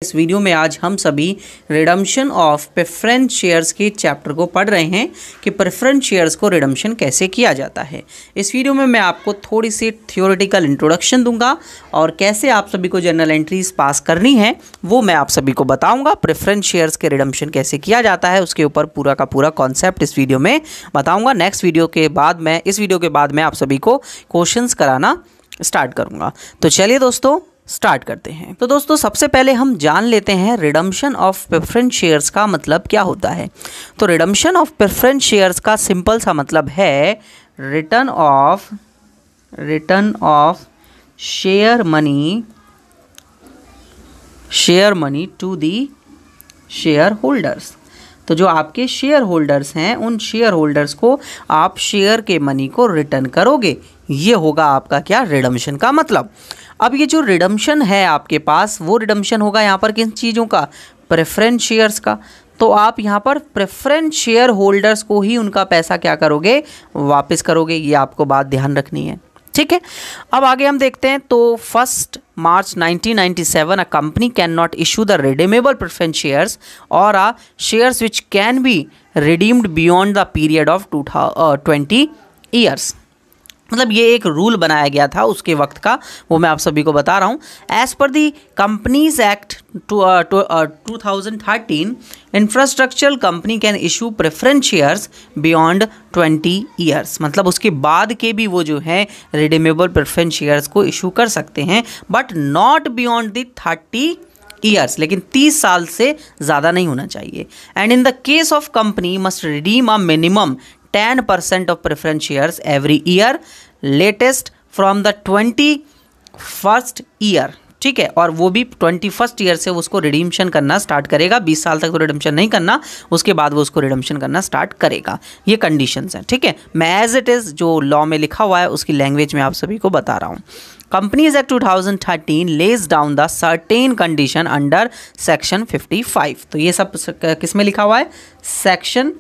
इस वीडियो में आज हम सभी रिडम्पशन ऑफ प्रेफरेंस शेयर्स के चैप्टर को पढ़ रहे हैं कि प्रेफरेंस शेयर्स को रिडम्पशन कैसे किया जाता है। इस वीडियो में मैं आपको थोड़ी सी थ्योरेटिकल इंट्रोडक्शन दूंगा और कैसे आप सभी को जर्नल एंट्रीज पास करनी है वो मैं आप सभी को बताऊंगा। प्रेफरेंस शेयर्स के रिडम्पशन कैसे किया जाता है उसके ऊपर पूरा का पूरा कॉन्सेप्ट इस वीडियो में बताऊँगा। इस वीडियो के बाद मैं आप सभी को क्वेश्चंस कराना स्टार्ट करूँगा। तो चलिए दोस्तों स्टार्ट करते हैं। तो दोस्तों सबसे पहले हम जान लेते हैं रिडम्पशन ऑफ प्रेफरेंस शेयर्स का मतलब क्या होता है। तो रिडम्पशन ऑफ प्रेफरेंस शेयर्स का सिंपल सा मतलब है return of share money to the share holders. तो जो आपके शेयर होल्डर्स हैं उन शेयर होल्डर्स को आप शेयर के मनी को रिटर्न करोगे, ये होगा आपका क्या रिडम्पशन का मतलब। अब ये जो रिडम्पशन है आपके पास वो रिडम्पशन होगा यहाँ पर किन चीज़ों का, प्रेफरेंस शेयर्स का। तो आप यहाँ पर प्रेफरेंस शेयर होल्डर्स को ही उनका पैसा क्या करोगे, वापस करोगे। ये आपको बात ध्यान रखनी है, ठीक है। अब आगे हम देखते हैं। तो 1 March 1997 a company can not issue the redeemable preference shares और a shares which can be redeemed beyond the period of 20 years. मतलब ये एक रूल बनाया गया था उसके वक्त का, वो मैं आप सभी को बता रहा हूँ। As per the companies act 2013 infrastructural company can issue preference shares beyond 20 years. मतलब उसके बाद के भी वो जो है रिडीमेबल प्रेफरेंस शेयर्स को इशू कर सकते हैं, but not beyond the 30 years, लेकिन 30 साल से ज़्यादा नहीं होना चाहिए। And in the case of company must redeem a minimum 10% of preference shares every year latest from the 21st year, ठीक है। और वो भी 21st ईयर से उसको रिडीम्पशन करना स्टार्ट करेगा। 20 साल तक तो रिडम्पशन नहीं करना, उसके बाद वो उसको रिडम्पशन करना स्टार्ट करेगा। ये कंडीशंस हैं, ठीक है। मैं एज इट इज़ जो लॉ में लिखा हुआ है उसकी लैंग्वेज में आप सभी को बता रहा हूँ। Companies act 2013 lays down the certain condition under section 55। तो ये सब किस में लिखा हुआ है, सेक्शन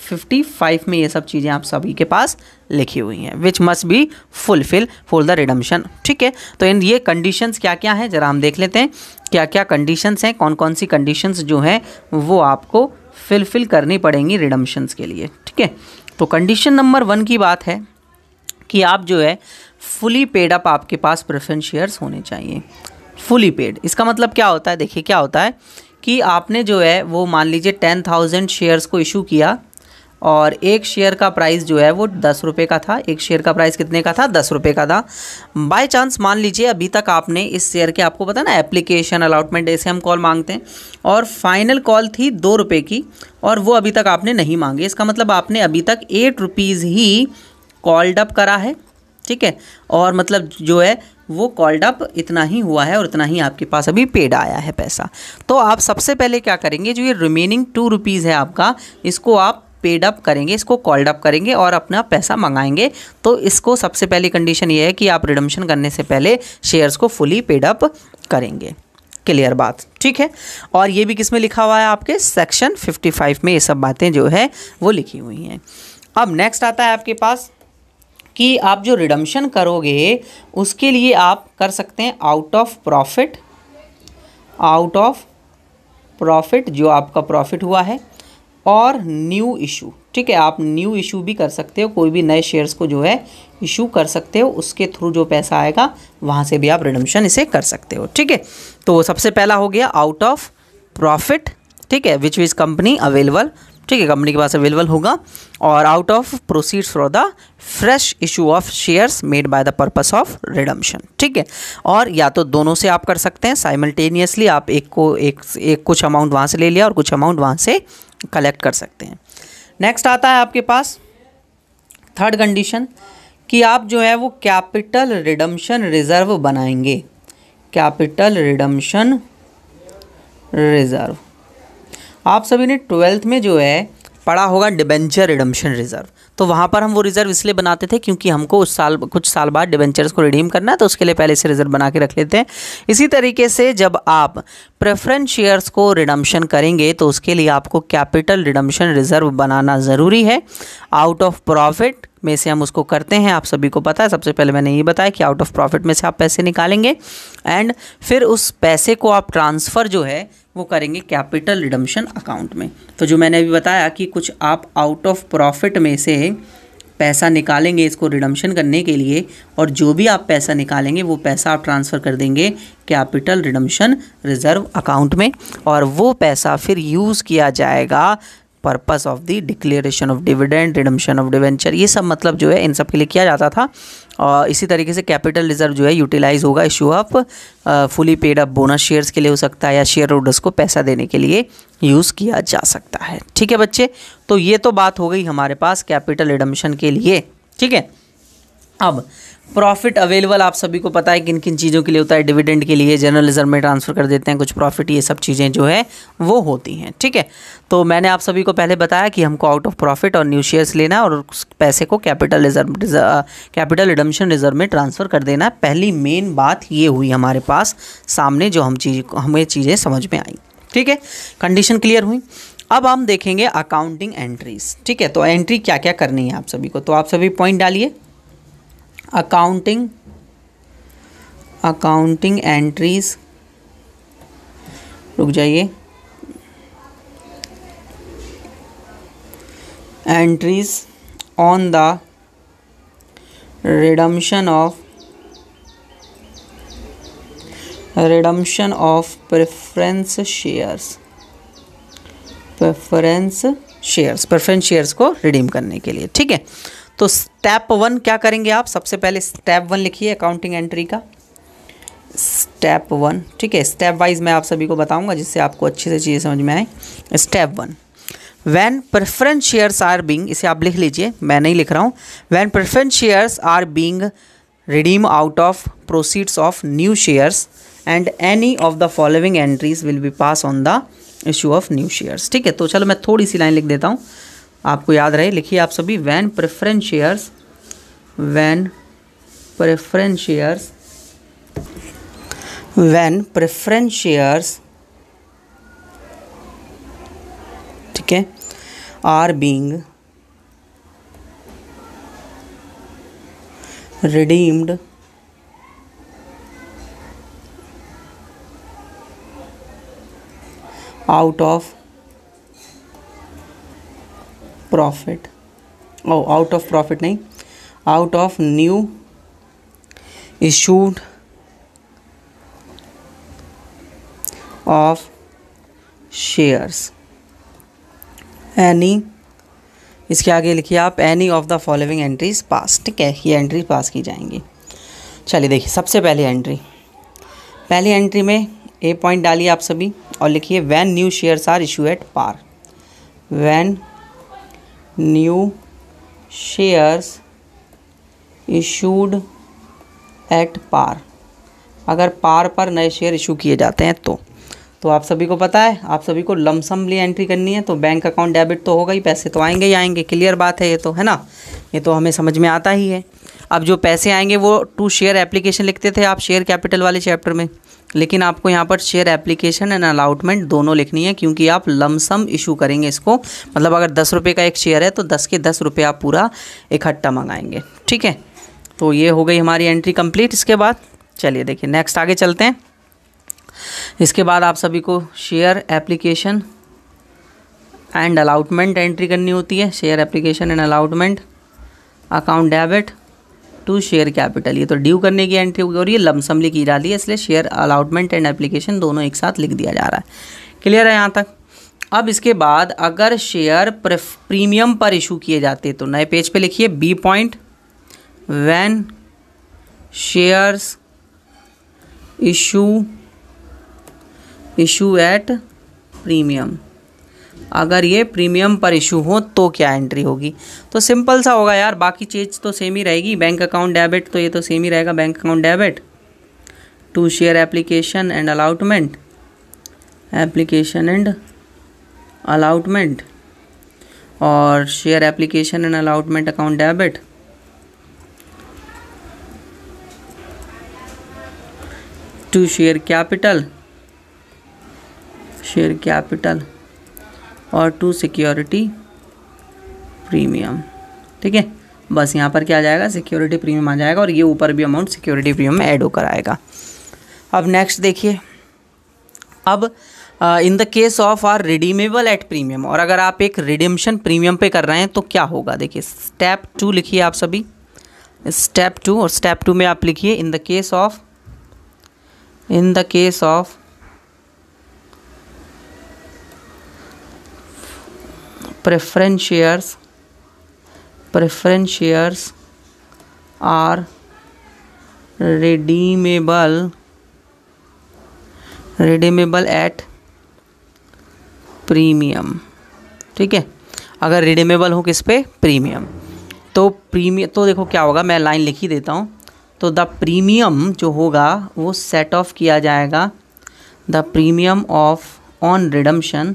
55 में ये सब चीज़ें आप सभी के पास लिखी हुई हैं, which must be fulfil for the redemption, ठीक है। तो इन ये कंडीशंस क्या क्या हैं जरा हम देख लेते हैं। क्या क्या कंडीशंस हैं, कौन कौन सी कंडीशंस जो हैं वो आपको फिलफिल करनी पड़ेंगी रिडम्पशंस के लिए, ठीक है। तो कंडीशन नंबर 1 की बात है कि आप जो है फुली पेड अप आपके पास प्रेफरेंस शेयर्स होने चाहिए। फुली पेड इसका मतलब क्या होता है, देखिए क्या होता है कि आपने जो है वो मान लीजिए 10,000 शेयर्स को इशू किया और एक शेयर का प्राइस जो है वो 10 रुपये का था। एक शेयर का प्राइस कितने का था, 10 रुपये का था। बाय चांस मान लीजिए अभी तक आपने इस शेयर के, आपको पता ना एप्लीकेशन अलॉटमेंट ऐसे हम कॉल मांगते हैं, और फाइनल कॉल थी 2 रुपये की और वो अभी तक आपने नहीं मांगी। इसका मतलब आपने अभी तक 8 रुपीज़ ही कॉल्ड अप करा है, ठीक है। और मतलब जो है वो कॉल्ड अप इतना ही हुआ है और इतना ही आपके पास अभी पेड आया है पैसा। तो आप सबसे पहले क्या करेंगे, जो ये रिमेनिंग 2 रुपीज़ है आपका, इसको आप पेड अप करेंगे, इसको कॉल्ड अप करेंगे और अपना पैसा मंगाएंगे। तो इसको सबसे पहली कंडीशन ये है कि आप रिडम्पशन करने से पहले शेयर्स को फुली पेड अप करेंगे। क्लियर बात, ठीक है। और ये भी किस में लिखा हुआ है, आपके सेक्शन 55 में ये सब बातें जो है वो लिखी हुई हैं। अब नेक्स्ट आता है आपके पास कि आप जो रिडम्पशन करोगे उसके लिए आप कर सकते हैं आउट ऑफ प्रॉफिट जो आपका प्रॉफिट हुआ है, और न्यू इशू, ठीक है। आप न्यू इशू भी कर सकते हो, कोई भी नए शेयर्स को जो है इशू कर सकते हो, उसके थ्रू जो पैसा आएगा वहाँ से भी आप रिडम्पशन इसे कर सकते हो, ठीक है। तो सबसे पहला हो गया आउट ऑफ प्रॉफिट, ठीक है, विच इज़ कंपनी अवेलेबल, ठीक है, कंपनी के पास अवेलेबल होगा। और out of proceeds for the fresh issue of shares made by the purpose of redemption, ठीक है। और या तो दोनों से आप कर सकते हैं साइमल्टेनियसली, आप एक कुछ अमाउंट वहाँ से ले लिया और कुछ अमाउंट वहाँ से कलेक्ट कर सकते हैं। नेक्स्ट आता है आपके पास थर्ड कंडीशन कि आप जो है वो कैपिटल रिडम्पशन रिजर्व बनाएंगे। कैपिटल रिडम्पशन रिजर्व, आप सभी ने 12th में जो है पढ़ा होगा डिबेंचर रिडम्पशन रिजर्व। तो वहाँ पर हम वो रिजर्व इसलिए बनाते थे क्योंकि हमको कुछ साल बाद डिबेंचर्स को रिडीम करना है, तो उसके लिए पहले से रिजर्व बना के रख लेते हैं। इसी तरीके से जब आप प्रेफरेंस शेयर्स को रिडम्पशन करेंगे तो उसके लिए आपको कैपिटल रिडम्पशन रिजर्व बनाना ज़रूरी है। आउट ऑफ प्रॉफिट में से हम उसको करते हैं, आप सभी को पता है। सबसे पहले मैंने ये बताया कि आउट ऑफ प्रॉफिट में से आप पैसे निकालेंगे एंड फिर उस पैसे को आप ट्रांसफ़र जो है वो करेंगे कैपिटल रिडम्पशन अकाउंट में। तो जो मैंने अभी बताया कि कुछ आप आउट ऑफ प्रॉफिट में से पैसा निकालेंगे इसको रिडम्पशन करने के लिए, और जो भी आप पैसा निकालेंगे वो पैसा आप ट्रांसफ़र कर देंगे कैपिटल रिडम्पशन रिजर्व अकाउंट में, और वो पैसा फिर यूज़ किया जाएगा purpose of the declaration of dividend, redemption of debenture, ये सब मतलब जो है इन सब के लिए किया जाता था। और इसी तरीके से कैपिटल रिजर्व जो है यूटिलाइज होगा issue of fully paid up bonus shares के लिए हो सकता है, या शेयर होल्डर्स को पैसा देने के लिए यूज़ किया जा सकता है। ठीक है बच्चे, तो ये तो बात हो गई हमारे पास कैपिटल रिडम्पशन के लिए। ठीक है, अब प्रॉफिट अवेलेबल आप सभी को पता है किन किन चीज़ों के लिए होता है। डिविडेंड के लिए जनरल रिजर्व में ट्रांसफ़र कर देते हैं कुछ प्रॉफिट, ये सब चीज़ें जो है वो होती हैं। ठीक है, तो मैंने आप सभी को पहले बताया कि हमको आउट ऑफ प्रॉफिट और न्यू शेयर्स लेना है और उस पैसे को कैपिटल रिडम्पशन रिजर्व में ट्रांसफ़र कर देना है। पहली मेन बात ये हुई हमारे पास सामने, जो हमें चीज़ें समझ में आई। ठीक है, कंडीशन क्लियर हुई। अब हम देखेंगे अकाउंटिंग एंट्रीज। ठीक है, तो एंट्री क्या क्या करनी है आप सभी को, तो आप सभी पॉइंट डालिए। अकाउंटिंग एंट्रीज, रुक जाइए, entries on the redemption of preference shares को रिडीम करने के लिए। ठीक है, तो स्टेप 1 क्या करेंगे आप, सबसे पहले स्टेप 1 लिखिए अकाउंटिंग एंट्री का, स्टेप 1। ठीक है, स्टेप वाइज मैं आप सभी को बताऊंगा जिससे आपको अच्छे से चीज़ें समझ में आए। Step 1, when preference shares are being, इसे आप लिख लीजिए, मैं नहीं लिख रहा हूँ। When preference shares are being redeem out of proceeds of new shares and any of the following entries will be pass on the issue of new shares. ठीक है, तो चलो मैं थोड़ी सी लाइन लिख देता हूँ, आपको याद रहे। लिखिए आप सभी, व्हेन प्रेफरेंस शेयर्स ठीक है are being redeemed out of profit, out of profit नहीं, out of new issued of shares, any, इसके आगे लिखिए आप any of the following entries pass. ठीक है, ये एंट्री पास की जाएंगी। चलिए देखिए, सबसे पहली एंट्री में ए पॉइंट डालिए आप सभी और लिखिए when new shares are issue at par. When new shares issued at par, अगर पार पर नए शेयर इशू किए जाते हैं तो आप सभी को पता है, आप सभी को लमसमली एंट्री करनी है, तो बैंक अकाउंट डेबिट तो होगा ही, पैसे तो आएंगे ही आएंगे, क्लियर बात है ये तो, है ना, ये तो हमें समझ में आता ही है। अब जो पैसे आएंगे वो टू शेयर एप्लीकेशन लिखते थे आप शेयर कैपिटल वाले चैप्टर में, लेकिन आपको यहाँ पर शेयर एप्लीकेशन एंड अलाउटमेंट दोनों लिखनी है, क्योंकि आप लमसम इशू करेंगे इसको। मतलब अगर 10 रुपये का एक शेयर है तो 10 के 10 रुपये आप पूरा इकट्ठा मंगाएंगे। ठीक है, तो ये हो गई हमारी एंट्री कंप्लीट। इसके बाद चलिए देखिए नेक्स्ट आगे चलते हैं। इसके बाद आप सभी को share application and allotment entry करनी होती है। Share application and allotment account debit to share capital, ये तो ड्यू करने की एंट्री होगी और ये लमसमली की जाती है, इसलिए शेयर अलाउटमेंट एंड एप्लीकेशन दोनों एक साथ लिख दिया जा रहा है। क्लियर है यहाँ तक। अब इसके बाद अगर शेयर प्रीमियम पर इशू किए जाते तो नए पेज पे लिखिए B point, when shares issue at premium, अगर ये प्रीमियम पर इशू हो तो क्या एंट्री होगी। तो सिंपल सा होगा यार, बाकी चीज़ तो सेम ही रहेगी। बैंक अकाउंट डेबिट तो ये तो सेम ही रहेगा, bank account debit to share application and allotment, और share application and allotment account debit to share capital और टू सिक्योरिटी प्रीमियम। ठीक है, बस यहाँ पर क्या आ जाएगा, सिक्योरिटी प्रीमियम आ जाएगा, और ये ऊपर भी अमाउंट सिक्योरिटी प्रीमियम में ऐड होकर आएगा। अब नेक्स्ट देखिए, अब in the case of are redeemable at premium, और अगर आप एक रिडीम्शन प्रीमियम पे कर रहे हैं तो क्या होगा। देखिए स्टेप 2 लिखिए आप सभी, स्टेप 2, और स्टेप 2 में आप लिखिए in the case of preference shares are redeemable at premium. ठीक है, अगर रिडीमेबल हो किस पे, प्रीमियम, तो प्रीमियम, तो देखो क्या होगा, मैं लाइन लिख ही देता हूँ। तो द प्रीमियम जो होगा वो सेट ऑफ किया जाएगा, द प्रीमियम ऑन रिडम्पशन,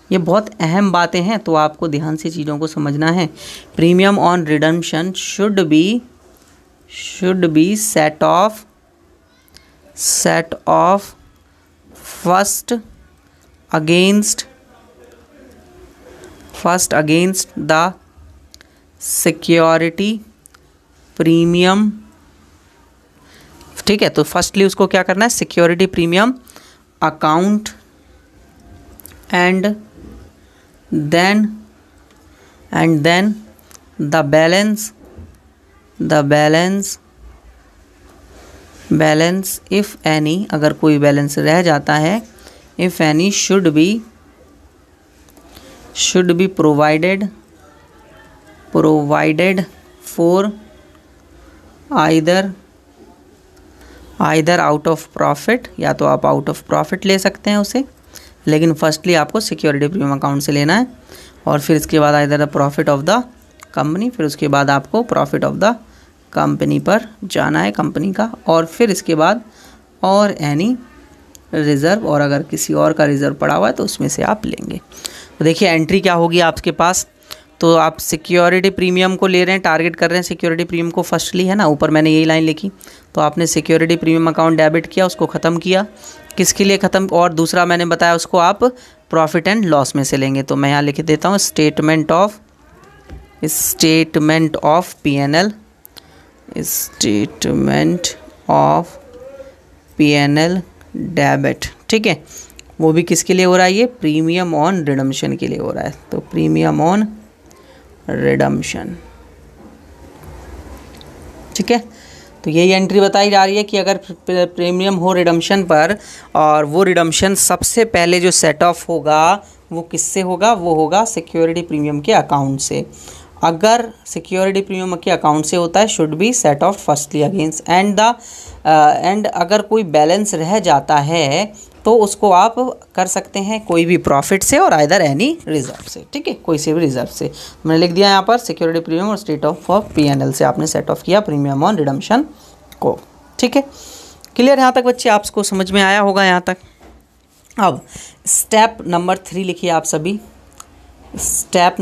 ये बहुत अहम बातें हैं तो आपको ध्यान से चीज़ों को समझना है। Premium on redemption should be set off first against the security premium. ठीक है, तो फर्स्टली उसको क्या करना है, security premium account, and then the balance if any, अगर कोई बैलेंस रह जाता है, if any should be provided for either out of profit, या तो आप आउट ऑफ प्रॉफिट ले सकते हैं उसे, लेकिन फर्स्टली आपको सिक्योरिटी प्रीमियम अकाउंट से लेना है, और फिर इसके बाद either the profit of the company, फिर उसके बाद आपको प्रॉफिट ऑफ द कंपनी पर जाना है, कंपनी का, और फिर इसके बाद और एनी रिज़र्व, और अगर किसी और का रिज़र्व पड़ा हुआ है तो उसमें से आप लेंगे। तो देखिए एंट्री क्या होगी आपके पास, तो आप सिक्योरिटी प्रीमियम को ले रहे हैं, टारगेट कर रहे हैं सिक्योरिटी प्रीमियम को फर्स्टली, है ना, ऊपर मैंने यही लाइन लिखी, तो आपने सिक्योरिटी प्रीमियम अकाउंट डेबिट किया, उसको ख़त्म किया, किसके लिए ख़त्म, और दूसरा मैंने बताया उसको आप प्रॉफिट एंड लॉस में से लेंगे। तो मैं यहाँ लिख देता हूँ स्टेटमेंट ऑफ P&L डेबिट। ठीक है, वो भी किसके लिए हो रहा है, ये प्रीमियम ऑन रिडम्पशन के लिए हो रहा है, तो प्रीमियम ऑन रिडम्पशन। ठीक है, तो यही एंट्री बताई जा रही है कि अगर प्रीमियम हो रिडम्पशन पर, और वो रिडम्पशन सबसे पहले जो सेट ऑफ होगा वो किससे होगा, वो होगा सिक्योरिटी प्रीमियम के अकाउंट से। अगर सिक्योरिटी प्रीमियम के अकाउंट से होता है, should be set of firstly against and अगर कोई बैलेंस रह जाता है तो उसको आप कर सकते हैं कोई भी प्रॉफिट से और आइदर एनी रिजर्व से। ठीक है, कोई से भी रिजर्व से। मैंने लिख दिया यहाँ पर सिक्योरिटी प्रीमियम और स्टेट ऑफ P&L से आपने सेट ऑफ किया प्रीमियम ऑन रिडम्पशन को। ठीक है, क्लियर यहाँ तक बच्चे, आपको समझ में आया होगा यहाँ तक। अब स्टेप नंबर 3 लिखिए आप सभी, स्टेप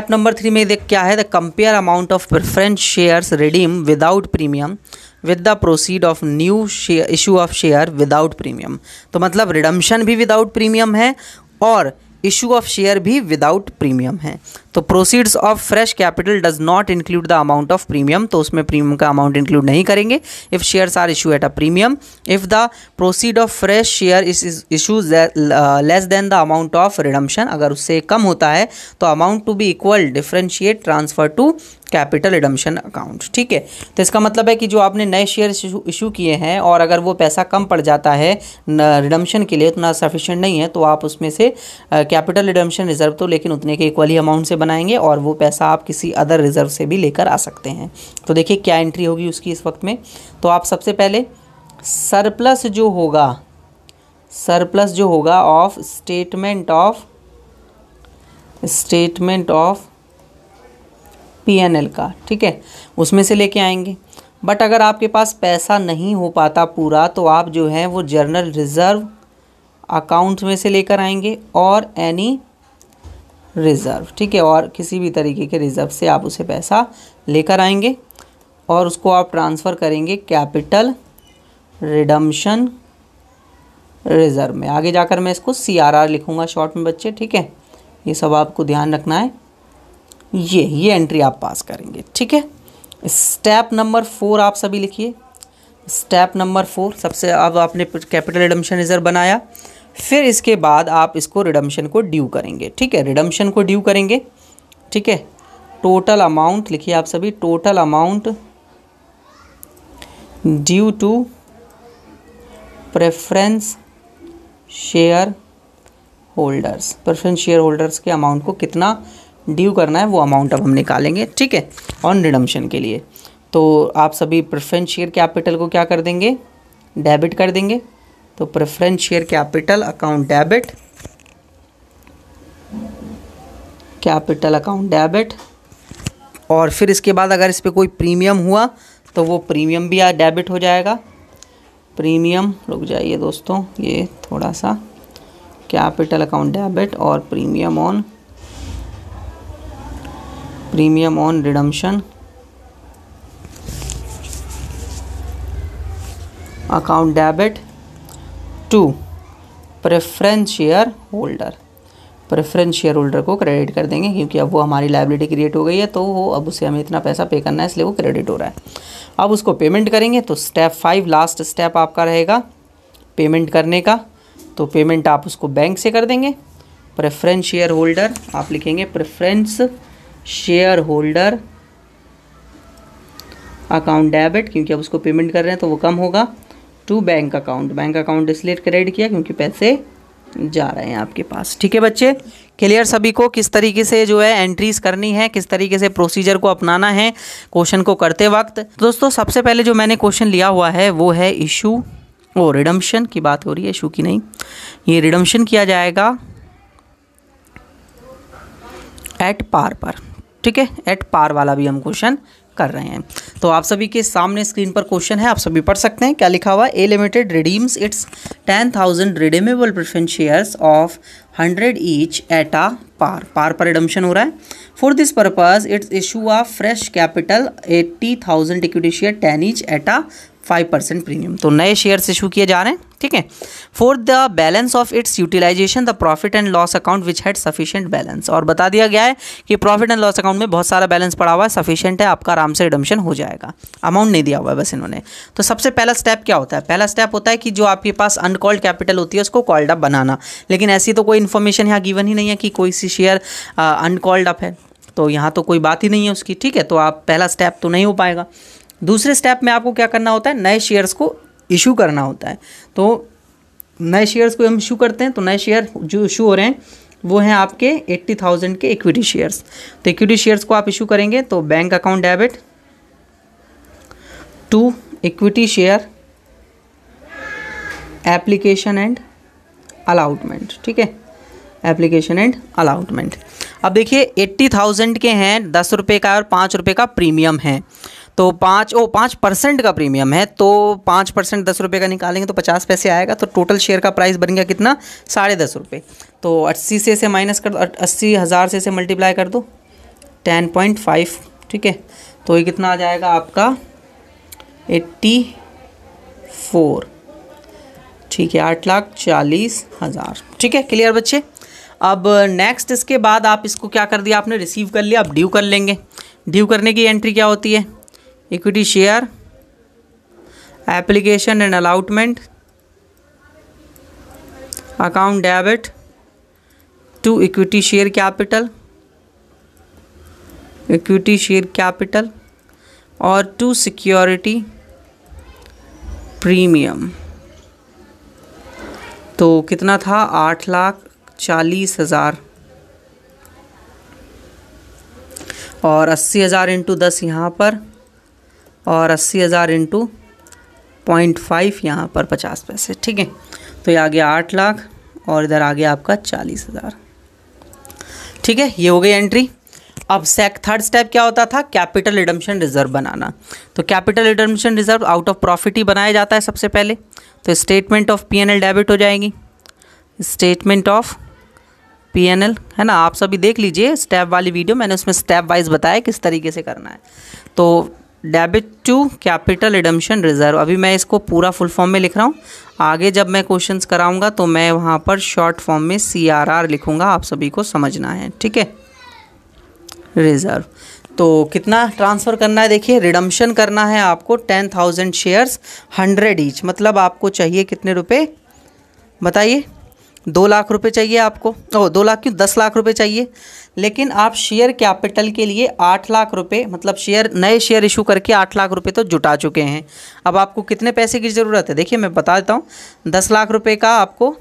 नंबर 3 में देख क्या है, the compare amount of preference shares redeem without premium with the proceed of new share issue of share without premium. तो मतलब रिडम्पशन भी विदाउट प्रीमियम है और इशू ऑफ शेयर भी विदाउट प्रीमियम है। तो proceeds of fresh capital does not include the amount of premium, तो उसमें प्रीमियम का अमाउंट इंक्लूड नहीं करेंगे। If shares are issue at a premium, if the proceed of fresh share is issue less than the amount of redemption, अगर उससे कम होता है तो amount to be equal differentiate transfer to capital redemption account. ठीक है, तो इसका मतलब है कि जो आपने नए शेयर इशू किए हैं और अगर वो पैसा कम पड़ जाता है रिडम्पशन के लिए, उतना सफिशिएंट नहीं है, तो आप उसमें से कैपिटल रिडम्पशन रिजर्व तो लेकिन उतने के इक्वल ही अमाउंट से बनाएंगे और वो पैसा आप किसी अदर रिजर्व से भी लेकर आ सकते हैं। तो देखिए क्या एंट्री होगी उसकी इस वक्त में। तो आप सबसे पहले सरप्लस जो होगा ऑफ स्टेटमेंट ऑफ P&L का, ठीक है, उसमें से लेके आएंगे। बट अगर आपके पास पैसा नहीं हो पाता पूरा, तो आप जो है वो जर्नल रिज़र्व अकाउंट में से लेकर आएंगे और एनी रिज़र्व, ठीक है, और किसी भी तरीके के रिज़र्व से आप उसे पैसा लेकर आएंगे और उसको आप ट्रांसफ़र करेंगे कैपिटल रिडम्पशन रिज़र्व में। आगे जाकर मैं इसको CRR लिखूँगा शॉर्ट में बच्चे, ठीक है, ये सब आपको ध्यान रखना है। ये एंट्री आप पास करेंगे, ठीक है। स्टेप नंबर 4 आप सभी लिखिए। स्टेप नंबर 4 सबसे, अब आपने कैपिटल रिडम्पशन रिजर्व बनाया, फिर इसके बाद आप इसको रिडम्पशन को ड्यू करेंगे, ठीक है। रिडम्पशन को ड्यू करेंगे, ठीक है। टोटल अमाउंट लिखिए आप सभी, total amount due to preference share holders. Preference share holders के अमाउंट को कितना ड्यू करना है वो अमाउंट अब हम निकालेंगे, ठीक है, ऑन रिडम्पशन के लिए। तो आप सभी प्रेफरेंस शेयर कैपिटल को क्या कर देंगे, डेबिट कर देंगे। तो preference share capital account debit, capital account debit, और फिर इसके बाद अगर इस पर कोई प्रीमियम हुआ तो वो प्रीमियम भी डेबिट हो जाएगा। प्रीमियम, रुक जाइए दोस्तों, ये थोड़ा सा, कैपिटल अकाउंट डेबिट और premium on redemption account debit to preference share holder. Preference share holder को क्रेडिट कर देंगे, क्योंकि अब वो हमारी लायबिलिटी क्रिएट हो गई है, तो वो अब उसे हमें इतना पैसा पे करना है, इसलिए वो क्रेडिट हो रहा है। अब उसको पेमेंट करेंगे। तो स्टेप 5 लास्ट स्टेप आपका रहेगा पेमेंट करने का। तो पेमेंट आप उसको बैंक से कर देंगे। प्रेफरेंस शेयर होल्डर आप लिखेंगे, preference share holder account debit, क्योंकि अब उसको पेमेंट कर रहे हैं तो वो कम होगा, to bank account. Bank account इसलिए क्रेडिट किया क्योंकि पैसे जा रहे हैं आपके पास, ठीक है बच्चे। क्लियर सभी को किस तरीके से जो है एंट्रीज करनी है, किस तरीके से प्रोसीजर को अपनाना है क्वेश्चन को करते वक्त। दोस्तों सबसे पहले जो मैंने क्वेश्चन लिया हुआ है वो है इशू और रिडम्पशन की बात हो रही है, इशू की नहीं। ये रिडम्पशन किया जाएगा एट पार पर, ठीक है। एट पार वाला भी हम क्वेश्चन कर रहे हैं। तो आप सभी के सामने स्क्रीन पर क्वेश्चन है, आप सभी पढ़ सकते हैं। क्या लिखा हुआ है, A limited redeems its 10,000 redeemable preference shares of 100 each at a par. Par पर रिडम्पशन हो रहा है। For this purpose it's issue a fresh capital 80,000 equity share 10 each at a 5% premium. तो नए शेयर्स इशू किए जा रहे हैं, ठीक है। For the balance of its utilization the profit and loss account which had sufficient balance. और बता दिया गया है कि प्रॉफिट एंड लॉस अकाउंट में बहुत सारा बैलेंस पड़ा हुआ है, सफिशिएंट है, आपका आराम से रिडम्पशन हो जाएगा। अमाउंट नहीं दिया हुआ है बस इन्होंने। तो सबसे पहला स्टेप क्या होता है, पहला स्टेप होता है कि जो आपके पास अनकॉल्ड कैपिटल होती है उसको कॉल्ड अप बनाना। लेकिन ऐसी तो कोई इन्फॉर्मेशन यहाँ गिवन ही नहीं है कि कोई सी शेयर अनकॉल्ड अप है, तो यहाँ तो कोई बात ही नहीं है उसकी, ठीक है। तो आप पहला स्टेप तो नहीं हो पाएगा। दूसरे स्टेप में आपको क्या करना होता है, नए शेयर्स को इशू करना होता है। तो नए शेयर्स को हम इशू करते हैं, तो नए शेयर जो इशू हो रहे हैं वो हैं आपके 80,000 के इक्विटी शेयर्स। तो इक्विटी शेयर्स को आप इशू करेंगे तो bank account debit to equity share application and allotment, ठीक है, एप्लीकेशन एंड अलाउटमेंट। अब देखिए 80,000 के हैं, 10 रुपये का और 5 रुपये का प्रीमियम है। तो 5% का प्रीमियम है, तो 5% 10 रुपये का निकालेंगे तो 50 पैसे आएगा। तो टोटल शेयर का प्राइस बन गया कितना, 10.5 रुपये। तो 80 से इसे माइनस कर दो, 80,000 से इसे मल्टीप्लाई कर दो 10.5, ठीक है। तो ये कितना आ जाएगा आपका 84, ठीक है, 8,40,000, ठीक है। क्लियर बच्चे। अब नेक्स्ट इसके बाद आप इसको क्या कर दिया आपने, रिसीव कर लिया, अब ड्यू कर लेंगे। ड्यू करने की एंट्री क्या होती है, equity share application and allotment account debit to equity share capital और टू सिक्योरिटी प्रीमियम। तो कितना था, 8,40,000 और 80,000 इंटू 10 यहाँ पर और 80,000 इंटू 0.5 यहाँ पर 50 पैसे, ठीक है। तो ये आ गया 8 लाख और इधर आ गया आपका 40,000, ठीक है। ये हो गई एंट्री। अब थर्ड स्टेप क्या होता था, कैपिटल रिडम्पशन रिजर्व बनाना। तो capital redemption reserve out of profit ही बनाया जाता है सबसे पहले। तो स्टेटमेंट ऑफ P&L डेबिट हो जाएगी, स्टेटमेंट ऑफ P&L, है ना। आप सभी देख लीजिए स्टेप वाली वीडियो, मैंने उसमें स्टेप वाइज बताया किस तरीके से करना है। तो debit to capital redemption reserve. अभी मैं इसको पूरा फुल फॉर्म में लिख रहा हूँ, आगे जब मैं क्वेश्चंस कराऊंगा तो मैं वहाँ पर शॉर्ट फॉर्म में CRR लिखूंगा, आप सभी को समझना है, ठीक है। रिजर्व तो कितना ट्रांसफ़र करना है, देखिए रिडम्पशन करना है आपको 10,000 शेयर्स 100 ईच, मतलब आपको चाहिए कितने रुपए बताइए, 2 लाख रुपए चाहिए आपको। 2 लाख क्यों, 10 लाख रुपए चाहिए, लेकिन आप शेयर कैपिटल के लिए 8 लाख रुपए, मतलब नए शेयर इशू करके 8 लाख रुपए तो जुटा चुके हैं। अब आपको कितने पैसे की ज़रूरत है, देखिए मैं बता देता हूँ। 10 लाख रुपए का आपको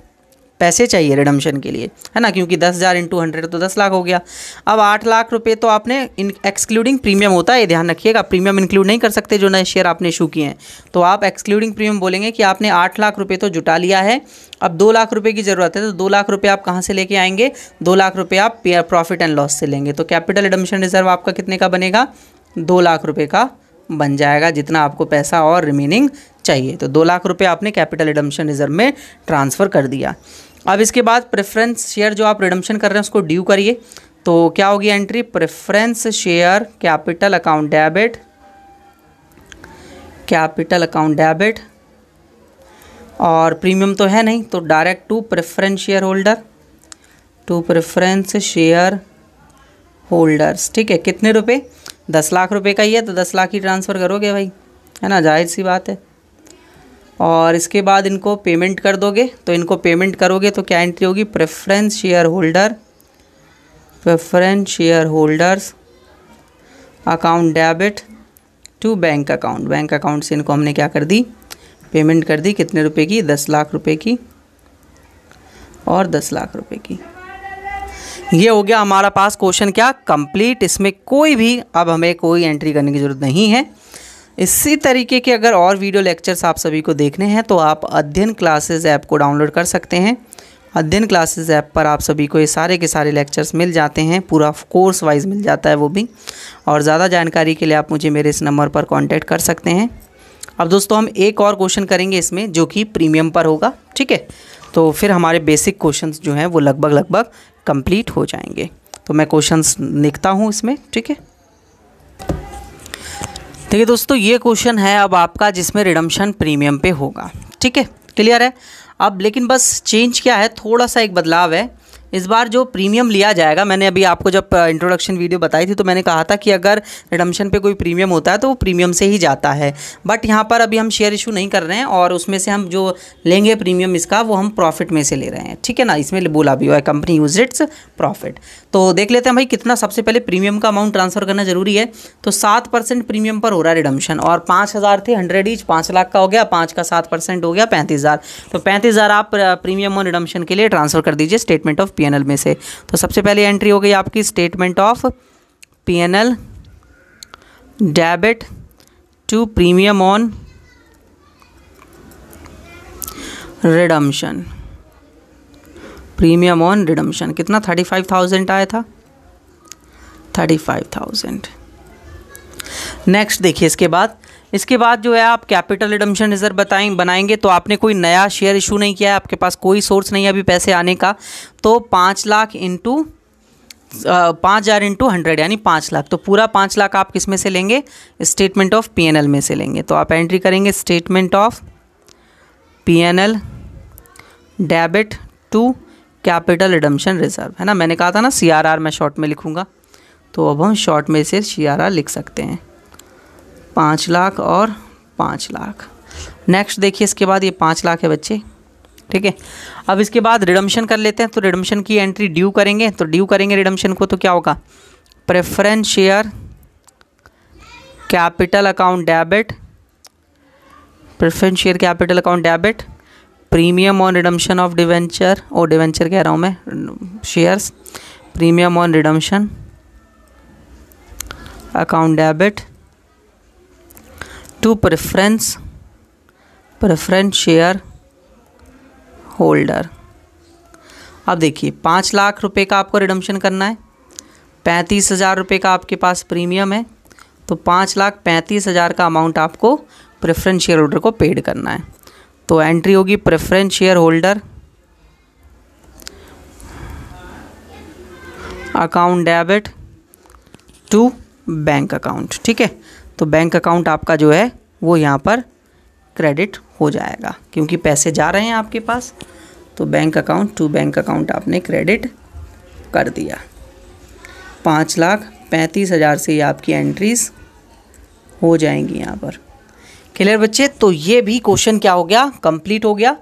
पैसे चाहिए रिडम्पशन के लिए, है ना, क्योंकि 10,000 × 100 तो 10 लाख हो गया। अब 8 लाख रुपए तो आपने एक्सक्लूडिंग प्रीमियम होता है, ये ध्यान रखिएगा, प्रीमियम इंक्लूड नहीं कर सकते जो नए शेयर आपने इशू किए हैं, तो आप एक्सक्लूडिंग प्रीमियम बोलेंगे कि आपने 8 लाख रुपए तो जुटा लिया है। अब 2 लाख रुपए की ज़रूरत है, तो 2 लाख रुपए आप कहाँ से लेके आएंगे, 2 लाख रुपए आप प्रॉफिट एंड लॉस से लेंगे। तो कैपिटल रिडम्पशन रिजर्व आपका कितने का बनेगा, 2 लाख रुपए का बन जाएगा, जितना आपको पैसा और रिमेनिंग चाहिए। तो 2 लाख रुपए आपने कैपिटल रिडम्पशन रिजर्व में ट्रांसफ़र कर दिया। अब इसके बाद प्रेफरेंस शेयर जो आप रिडम्पशन कर रहे हैं उसको ड्यू करिए, तो क्या होगी entry, preference share capital account debit, capital account debit, और प्रीमियम तो है नहीं तो direct to preference share holder, to preference share holders, ठीक है। कितने रुपए, 10 लाख रुपए का ही है तो 10 लाख ही ट्रांसफ़र करोगे भाई, है ना, जाहिर सी बात है। और इसके बाद इनको पेमेंट कर दोगे, तो इनको पेमेंट करोगे तो क्या एंट्री होगी, preference share holder, preference share holders account debit to bank account, bank account से इनको हमने क्या कर दी, पेमेंट कर दी, कितने रुपए की, 10 लाख रुपए की और 10 लाख रुपए की। ये हो गया हमारा पास क्वेश्चन क्या, कंप्लीट। इसमें कोई भी अब हमें कोई एंट्री करने की ज़रूरत नहीं है। इसी तरीके के अगर और वीडियो लेक्चर्स आप सभी को देखने हैं तो आप अध्ययन क्लासेस ऐप को डाउनलोड कर सकते हैं। अध्ययन क्लासेस ऐप पर आप सभी को ये सारे के सारे लेक्चर्स मिल जाते हैं, पूरा कोर्स वाइज मिल जाता है वो भी। और ज़्यादा जानकारी के लिए आप मुझे मेरे इस नंबर पर कांटेक्ट कर सकते हैं। अब दोस्तों हम एक और क्वेश्चन करेंगे इसमें, जो कि प्रीमियम पर होगा, ठीक है। तो फिर हमारे बेसिक क्वेश्चंस जो हैं वो लगभग कंप्लीट हो जाएंगे। तो मैं क्वेश्चंस लिखता हूँ इसमें, ठीक है। देखिए दोस्तों, ये क्वेश्चन है अब आपका जिसमें रिडम्पशन प्रीमियम पे होगा, ठीक है, क्लियर है। अब लेकिन बस चेंज क्या है, थोड़ा सा एक बदलाव है। इस बार जो प्रीमियम लिया जाएगा, मैंने अभी आपको जब इंट्रोडक्शन वीडियो बताई थी तो मैंने कहा था कि अगर रिडम्पशन पे कोई प्रीमियम होता है तो वो प्रीमियम से ही जाता है। बट यहाँ पर अभी हम शेयर इशू नहीं कर रहे हैं और उसमें से हम जो लेंगे प्रीमियम इसका वो हम प्रॉफिट में से ले रहे हैं, ठीक है ना। इसमें बोला भी हुआ है कंपनी यूज इट्स प्रॉफिट। तो देख लेते हैं भाई कितना, सबसे पहले प्रीमियम का अमाउंट ट्रांसफ़र करना जरूरी है। तो 7% प्रीमियम पर हो रहा है रिडम्पशन, और 5,000 थे 100 ईच, 5 लाख का हो गया, 5 का 7% हो गया 35,000। तो 35,000 आप प्रीमियम और रिडम्पशन के लिए ट्रांसफ़र कर दीजिए स्टेटमेंट ऑफ P&L में से। तो सबसे पहले एंट्री हो गई आपकी statement of P&L debit to premium on redemption, premium on redemption कितना 35,000 आया था, 35,000। नेक्स्ट देखिए, इसके बाद जो है आप कैपिटल रिडम्पशन रिजर्व बनाएंगे। तो आपने कोई नया शेयर इशू नहीं किया है, आपके पास कोई सोर्स नहीं है अभी पैसे आने का। तो 5 लाख इंटू 5,000 इंटू 100 यानी 5 लाख। तो पूरा 5 लाख आप किस में से लेंगे, स्टेटमेंट ऑफ P&L में से लेंगे। तो आप एंट्री करेंगे statement of P&L debit to capital redemption reserve, है ना। मैंने कहा था ना CRR मैं शॉर्ट में लिखूंगा, तो अब हम शॉर्ट में से CRR लिख सकते हैं, 5 लाख और 5 लाख। नेक्स्ट देखिए, इसके बाद ये 5 लाख है बच्चे, ठीक है। अब इसके बाद रिडम्पशन कर लेते हैं। तो रिडम्पशन की एंट्री ड्यू करेंगे, तो ड्यू करेंगे रिडम्पशन को, तो क्या होगा, preference share capital account debit, preference share capital account debit, premium on redemption of debenture, और डिवेंचर कह रहा हूँ मैं, shares, premium on redemption account debit to preference share holder. अब देखिए 5 लाख रुपए का आपको रिडम्पशन करना है, 35,000 रुपये का आपके पास प्रीमियम है, तो 5,35,000 का अमाउंट आपको प्रेफरेंस शेयर होल्डर को पेड करना है। तो एंट्री होगी preference share holder account debit to bank account, ठीक है। तो तो बैंक अकाउंट आपका जो है वो यहाँ पर क्रेडिट हो जाएगा, क्योंकि पैसे जा रहे हैं आपके पास। तो bank account to bank account आपने क्रेडिट कर दिया। 5,35,000 से ये आपकी एंट्रीज हो जाएंगी यहाँ पर। क्लियर बच्चे? तो ये भी क्वेश्चन क्या हो गया, कंप्लीट हो गया।